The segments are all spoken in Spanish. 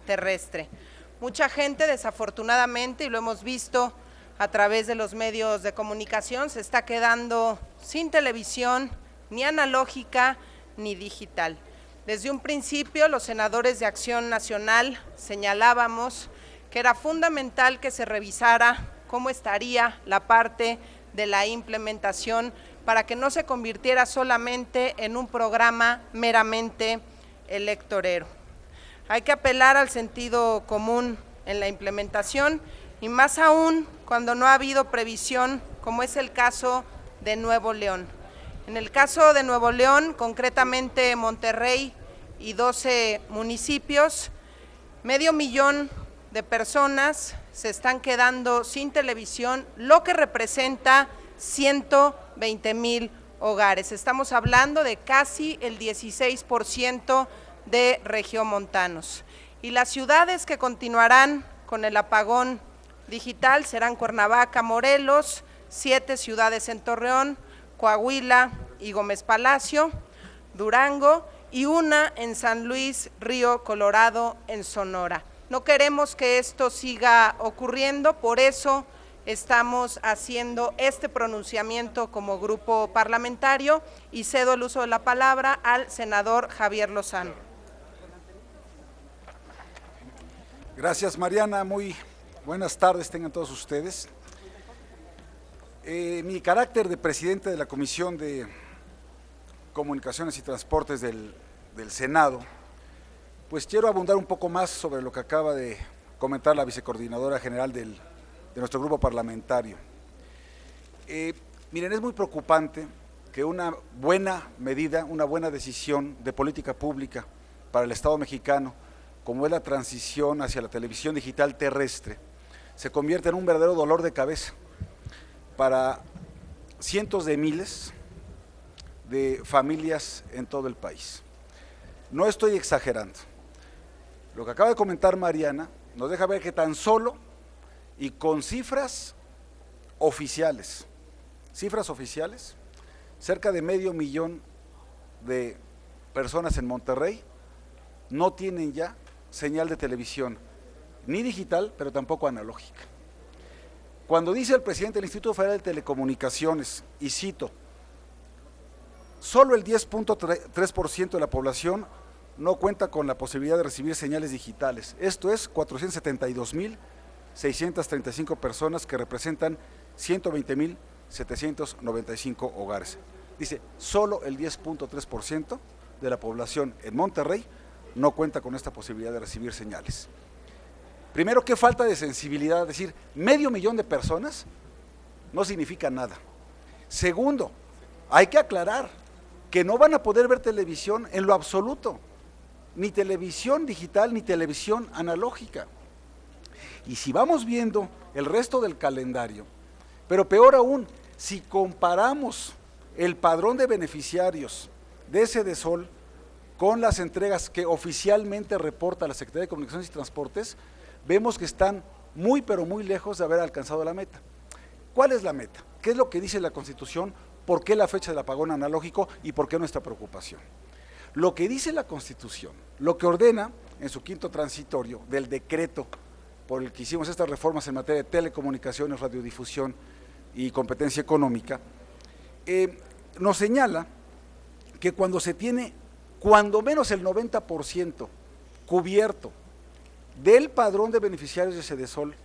terrestre. Mucha gente, desafortunadamente, y lo hemos visto a través de los medios de comunicación, se está quedando sin televisión, ni analógica, ni digital. Desde un principio, los senadores de Acción Nacional señalábamos que era fundamental que se revisara cómo estaría la parte de la implementación para que no se convirtiera solamente en un programa meramente electorero. Hay que apelar al sentido común en la implementación y más aún cuando no ha habido previsión, como es el caso de Nuevo León. En el caso de Nuevo León, concretamente Monterrey y 12 municipios, 500,000 de personas se están quedando sin televisión, lo que representa 120,000 hogares. Estamos hablando de casi el 16% de regiomontanos. Y las ciudades que continuarán con el apagón digital serán Cuernavaca, Morelos, 7 ciudades en Torreón, Coahuila y Gómez Palacio, Durango y una en San Luis Río Colorado, en Sonora. No queremos que esto siga ocurriendo, por eso estamos haciendo este pronunciamiento como grupo parlamentario y cedo el uso de la palabra al senador Javier Lozano. Gracias, Mariana. Muy buenas tardes tengan todos ustedes. Mi carácter de presidente de la Comisión de Comunicaciones y Transportes del Senado, pues quiero abundar un poco más sobre lo que acaba de comentar la vicecoordinadora general de nuestro grupo parlamentario. Miren, es muy preocupante que una buena medida, una buena decisión de política pública para el Estado mexicano, como es la transición hacia la televisión digital terrestre, se convierta en un verdadero dolor de cabeza para cientos de miles de familias en todo el país. No estoy exagerando. Lo que acaba de comentar Mariana nos deja ver que tan solo y con cifras oficiales, cerca de 500,000 de personas en Monterrey no tienen ya señal de televisión, ni digital, pero tampoco analógica. Cuando dice el presidente del Instituto Federal de Telecomunicaciones, y cito, solo el 10.3% de la población no cuenta con la posibilidad de recibir señales digitales. Esto es 472,635 personas que representan 120,795 hogares. Dice, solo el 10.3% de la población en Monterrey no cuenta con esta posibilidad de recibir señales. Primero, qué falta de sensibilidad, es decir, 500,000 de personas no significa nada. Segundo, hay que aclarar que no van a poder ver televisión en lo absoluto, ni televisión digital ni televisión analógica. Y si vamos viendo el resto del calendario, pero peor aún, si comparamos el padrón de beneficiarios de Sedesol con las entregas que oficialmente reporta la Secretaría de Comunicaciones y Transportes, vemos que están muy pero muy lejos de haber alcanzado la meta. ¿Cuál es la meta? ¿Qué es lo que dice la Constitución? ¿Por qué la fecha del apagón analógico y por qué nuestra preocupación? Lo que dice la Constitución, lo que ordena en su quinto transitorio del decreto por el que hicimos estas reformas en materia de telecomunicaciones, radiodifusión y competencia económica, nos señala que cuando se tiene cuando menos el 90% cubierto del padrón de beneficiarios de Sedesol,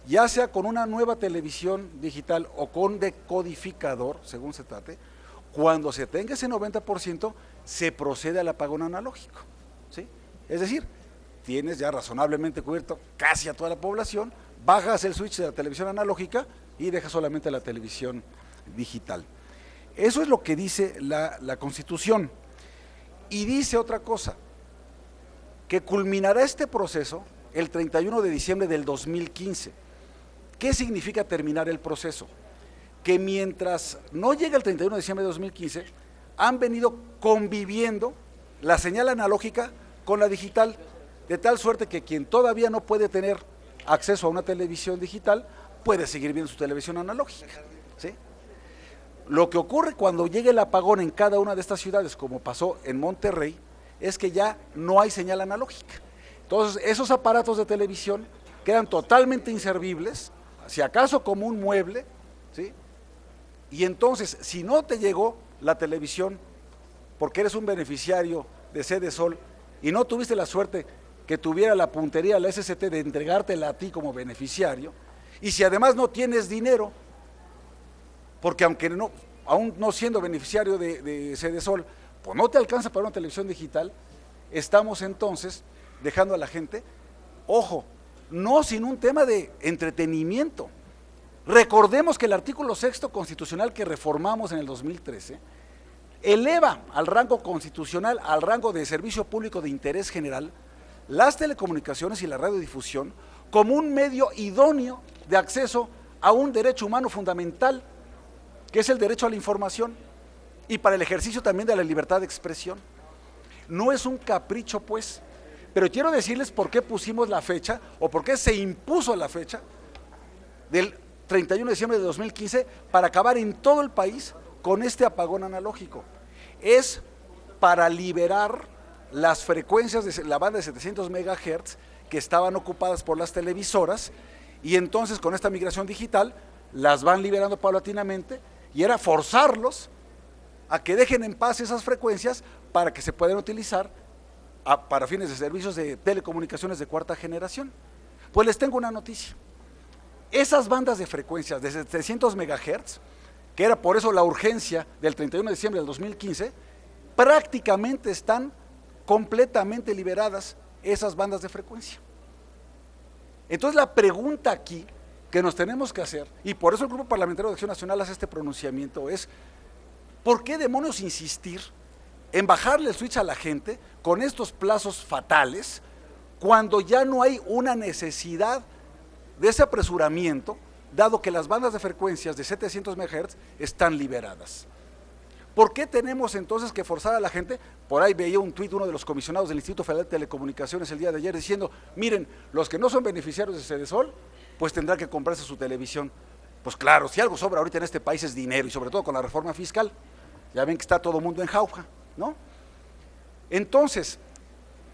ya sea con una nueva televisión digital o con decodificador, según se trate, cuando se tenga ese 90%, se procede al apagón analógico, ¿sí? Es decir, tienes ya razonablemente cubierto casi a toda la población, bajas el switch de la televisión analógica y dejas solamente la televisión digital. Eso es lo que dice la Constitución. Y dice otra cosa, que culminará este proceso el 31 de diciembre del 2015. ¿Qué significa terminar el proceso? Que mientras no llegue el 31 de diciembre de 2015, han venido conviviendo la señal analógica con la digital, de tal suerte que quien todavía no puede tener acceso a una televisión digital, puede seguir viendo su televisión analógica, ¿sí? Lo que ocurre cuando llegue el apagón en cada una de estas ciudades, como pasó en Monterrey, es que ya no hay señal analógica. Entonces, esos aparatos de televisión quedan totalmente inservibles, si acaso como un mueble, ¿sí? Y entonces, si no te llegó la televisión porque eres un beneficiario de Sede Sol y no tuviste la suerte que tuviera la puntería, la SCT, de entregártela a ti como beneficiario, y si además no tienes dinero, porque aún no siendo beneficiario de Sede Sol, pues no te alcanza para una televisión digital, estamos entonces dejando a la gente, ojo, no sin un tema de entretenimiento. Recordemos que el artículo 6º constitucional que reformamos en el 2013 eleva al rango constitucional, al rango de servicio público de interés general, las telecomunicaciones y la radiodifusión como un medio idóneo de acceso a un derecho humano fundamental, que es el derecho a la información, y para el ejercicio también de la libertad de expresión. No es un capricho, pues, pero quiero decirles por qué pusimos la fecha, o por qué se impuso la fecha del 31 de diciembre de 2015 para acabar en todo el país con este apagón analógico. Es para liberar las frecuencias de la banda de 700 MHz que estaban ocupadas por las televisoras, y entonces con esta migración digital las van liberando paulatinamente, y era forzarlos a que dejen en paz esas frecuencias para que se puedan utilizar para fines de servicios de telecomunicaciones de cuarta generación. Pues les tengo una noticia. Esas bandas de frecuencias de 700 MHz, que era por eso la urgencia del 31 de diciembre del 2015, prácticamente están completamente liberadas esas bandas de frecuencia. Entonces la pregunta aquí que nos tenemos que hacer, y por eso el Grupo Parlamentario de Acción Nacional hace este pronunciamiento, es ¿por qué demonios insistir en bajarle el switch a la gente con estos plazos fatales cuando ya no hay una necesidad de ese apresuramiento, dado que las bandas de frecuencias de 700 MHz están liberadas? ¿Por qué tenemos entonces que forzar a la gente? Por ahí veía un tuit uno de los comisionados del Instituto Federal de Telecomunicaciones el día de ayer diciendo, miren, los que no son beneficiarios de Sede Sol, pues tendrán que comprarse su televisión. Pues claro, si algo sobra ahorita en este país es dinero, y sobre todo con la reforma fiscal. Ya ven que está todo el mundo en jauja, ¿no? Entonces,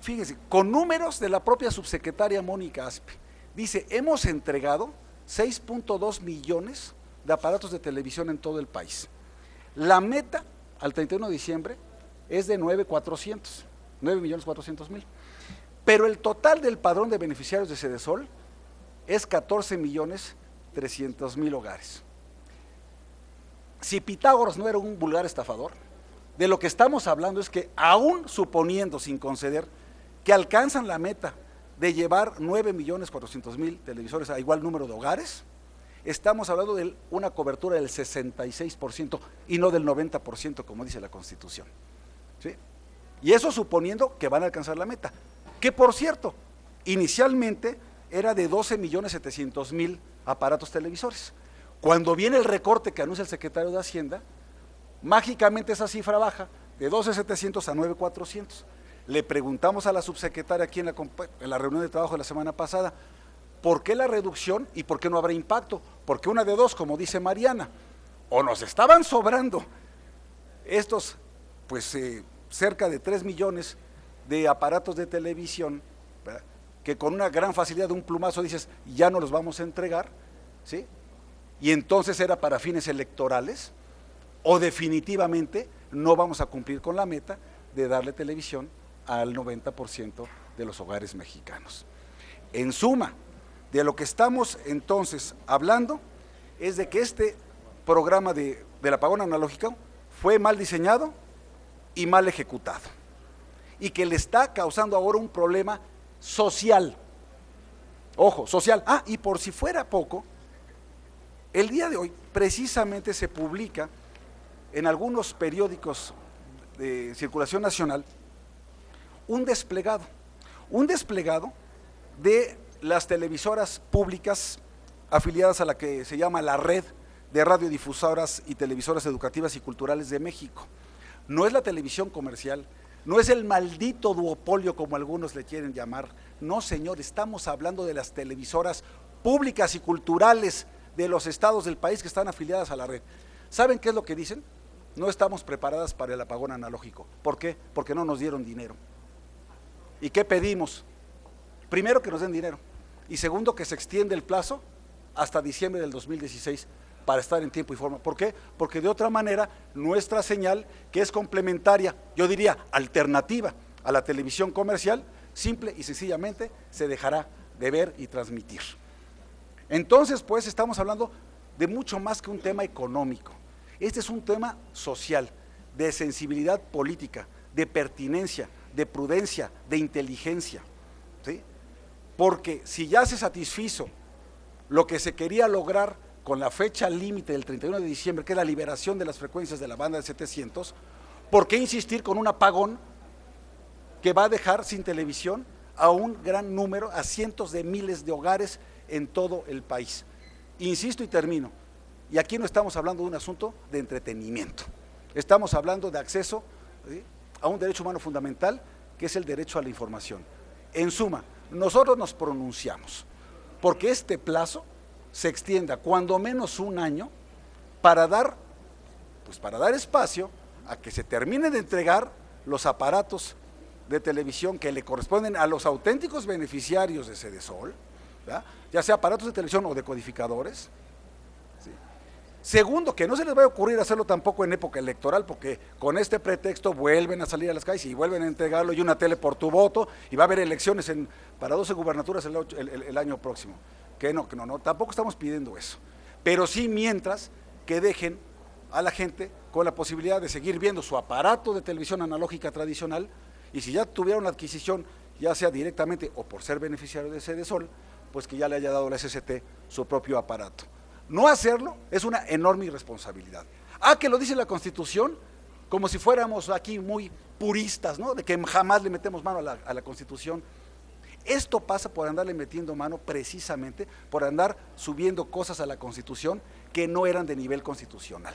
fíjense, con números de la propia subsecretaria Mónica Aspe, dice, hemos entregado 6.2 millones de aparatos de televisión en todo el país. La meta al 31 de diciembre es de 9.400.000, pero el total del padrón de beneficiarios de Sede Sol es 14.300.000 hogares. Si Pitágoras no era un vulgar estafador, de lo que estamos hablando es que aún suponiendo, sin conceder, que alcanzan la meta de llevar 9.400.000 televisores a igual número de hogares, estamos hablando de una cobertura del 66% y no del 90% como dice la Constitución, ¿sí? Y eso suponiendo que van a alcanzar la meta, que por cierto, inicialmente era de 12.700.000 aparatos televisores. Cuando viene el recorte que anuncia el secretario de Hacienda, mágicamente esa cifra baja de 12.700 a 9.400. Le preguntamos a la subsecretaria aquí en la reunión de trabajo de la semana pasada, ¿por qué la reducción y por qué no habrá impacto? Porque una de dos, como dice Mariana, o nos estaban sobrando estos, pues cerca de 3 millones de aparatos de televisión, ¿verdad?, que con una gran facilidad de un plumazo dices, ya no los vamos a entregar, ¿sí? Y entonces era para fines electorales, o definitivamente no vamos a cumplir con la meta de darle televisión al 90% de los hogares mexicanos. En suma, de lo que estamos entonces hablando es de que este programa del apagón analógico fue mal diseñado y mal ejecutado, y que le está causando ahora un problema social. Ojo, social. Y por si fuera poco, el día de hoy precisamente se publica en algunos periódicos de circulación nacional un desplegado de las televisoras públicas afiliadas a la que se llama la Red de Radiodifusoras y Televisoras Educativas y Culturales de México. No es la televisión comercial, no es el maldito duopolio como algunos le quieren llamar. No, señor, estamos hablando de las televisoras públicas y culturales de los estados del país que están afiliadas a la red. ¿Saben qué es lo que dicen? No estamos preparadas para el apagón analógico. ¿Por qué? Porque no nos dieron dinero. ¿Y qué pedimos? Primero, que nos den dinero, y segundo, que se extiende el plazo hasta diciembre del 2016 para estar en tiempo y forma. ¿Por qué? Porque de otra manera nuestra señal, que es complementaria, yo diría alternativa a la televisión comercial, simple y sencillamente se dejará de ver y transmitir. Entonces, pues, estamos hablando de mucho más que un tema económico. Este es un tema social, de sensibilidad política, de pertinencia, de prudencia, de inteligencia, ¿sí? Porque si ya se satisfizo lo que se quería lograr con la fecha límite del 31 de diciembre, que es la liberación de las frecuencias de la banda de 700, ¿por qué insistir con un apagón que va a dejar sin televisión a un gran número, a cientos de miles de hogares en todo el país? Insisto y termino, y aquí no estamos hablando de un asunto de entretenimiento, estamos hablando de acceso, ¿sí?, a un derecho humano fundamental, que es el derecho a la información. En suma, nosotros nos pronunciamos porque este plazo se extienda cuando menos un año para dar espacio a que se termine de entregar los aparatos de televisión que le corresponden a los auténticos beneficiarios de Sedesol, ¿verdad?, ya sea aparatos de televisión o decodificadores. ¿Sí? Segundo, que no se les vaya a ocurrir hacerlo tampoco en época electoral, porque con este pretexto vuelven a salir a las calles y vuelven a entregarlo, y una tele por tu voto, y va a haber elecciones para 12 gubernaturas el año próximo. Que no, tampoco estamos pidiendo eso. Pero sí, mientras, que dejen a la gente con la posibilidad de seguir viendo su aparato de televisión analógica tradicional, y si ya tuvieron la adquisición, ya sea directamente o por ser beneficiario de Sedesol, pues que ya le haya dado la SCT su propio aparato. No hacerlo es una enorme irresponsabilidad. Que lo dice la Constitución, como si fuéramos aquí muy puristas, ¿no?, de que jamás le metemos mano a la Constitución. Esto pasa por andarle metiendo mano, precisamente por andar subiendo cosas a la Constitución que no eran de nivel constitucional.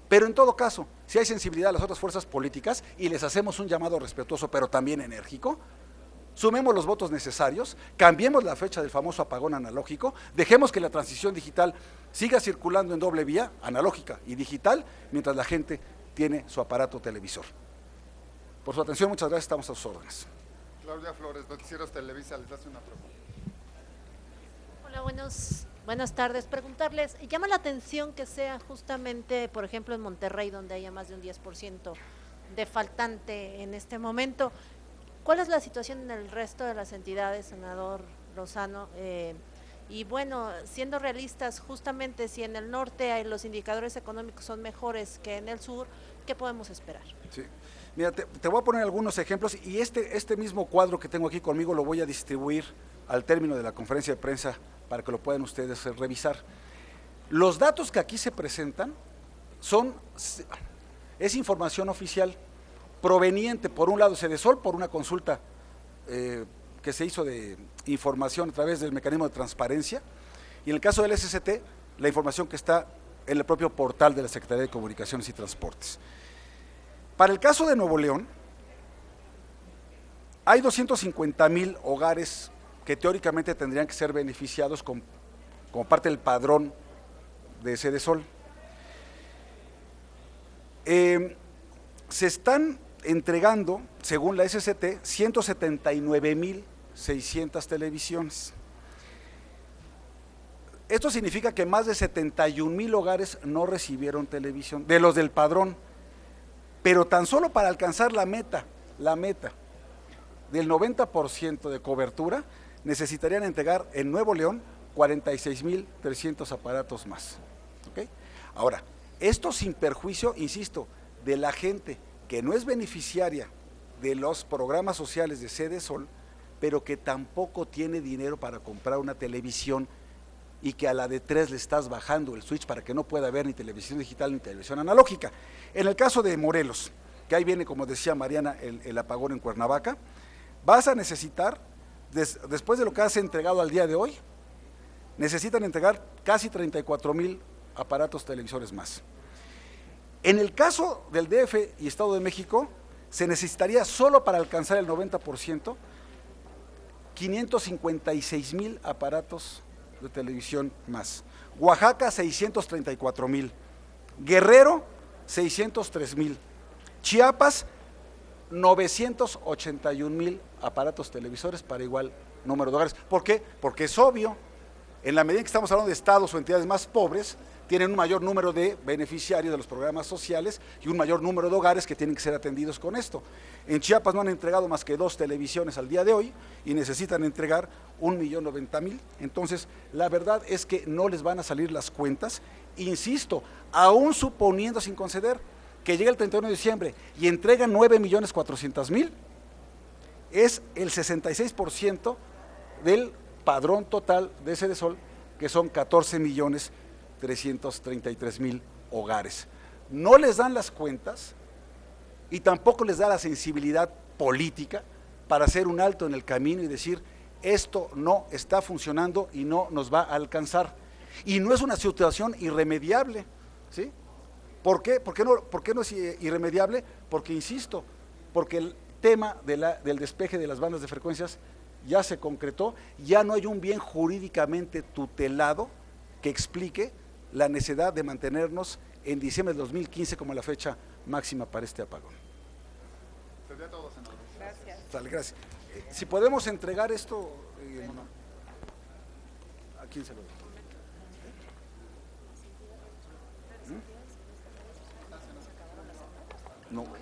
Pero en todo caso, si hay sensibilidad a las otras fuerzas políticas y les hacemos un llamado respetuoso pero también enérgico, sumemos los votos necesarios, cambiemos la fecha del famoso apagón analógico, dejemos que la transición digital siga circulando en doble vía, analógica y digital, mientras la gente tiene su aparato televisor. Por su atención, muchas gracias, estamos a sus órdenes. Claudia Flores, Noticieros Televisa, les hace una pregunta. Hola, buenas tardes. Preguntarles, llama la atención que sea justamente, por ejemplo, en Monterrey, donde haya más de un 10% de faltante en este momento. ¿Cuál es la situación en el resto de las entidades, senador Lozano? Y bueno, siendo realistas, justamente si en el norte los indicadores económicos son mejores que en el sur, ¿qué podemos esperar? Sí. Mira, te voy a poner algunos ejemplos, y este mismo cuadro que tengo aquí conmigo lo voy a distribuir al término de la conferencia de prensa para que lo puedan ustedes revisar. Los datos que aquí se presentan es información oficial proveniente, por un lado, Sedesol, por una consulta que se hizo de información a través del mecanismo de transparencia, y en el caso del SCT, la información que está en el propio portal de la Secretaría de Comunicaciones y Transportes. Para el caso de Nuevo León, hay 250,000 hogares que teóricamente tendrían que ser beneficiados como parte del padrón de Sedesol. Se están entregando, según la SCT, 179,600 televisiones. Esto significa que más de 71,000 hogares no recibieron televisión, de los del padrón, pero tan solo para alcanzar la meta del 90% de cobertura, necesitarían entregar en Nuevo León 46,300 aparatos más. ¿Okay? Ahora, esto sin perjuicio, insisto, de la gente que no es beneficiaria de los programas sociales de Sedesol, pero que tampoco tiene dinero para comprar una televisión, y que a la de 3 le estás bajando el switch para que no pueda ver ni televisión digital ni televisión analógica. En el caso de Morelos, que ahí viene, como decía Mariana, el apagón en Cuernavaca, vas a necesitar, después de lo que has entregado al día de hoy, necesitan entregar casi 34,000 aparatos televisores más. En el caso del DF y Estado de México, se necesitaría solo para alcanzar el 90%, 556,000 aparatos de televisión más. Oaxaca, 634,000. Guerrero, 603,000. Chiapas, 981,000 aparatos televisores para igual número de hogares. ¿Por qué? Porque es obvio, en la medida en que estamos hablando de estados o entidades más pobres, tienen un mayor número de beneficiarios de los programas sociales y un mayor número de hogares que tienen que ser atendidos con esto. En Chiapas no han entregado más que 2 televisiones al día de hoy y necesitan entregar 1,090,000. Entonces, la verdad es que no les van a salir las cuentas. Insisto, aún suponiendo sin conceder que llegue el 31 de diciembre y entregan 9,400,000, es el 66% del padrón total de Sedesol, que son 14,333,000 hogares. No les dan las cuentas y tampoco les da la sensibilidad política para hacer un alto en el camino y decir, esto no está funcionando y no nos va a alcanzar. Y no es una situación irremediable, ¿sí? ¿Por qué? ¿Por qué no es irremediable? Porque, insisto, porque el tema del despeje de las bandas de frecuencias ya se concretó, ya no hay un bien jurídicamente tutelado que explique la necesidad de mantenernos en diciembre de 2015 como la fecha máxima para este apagón. Sería todo, senador. Gracias. Sale, gracias. Si podemos entregar esto, ¿a quién se lo doy? No.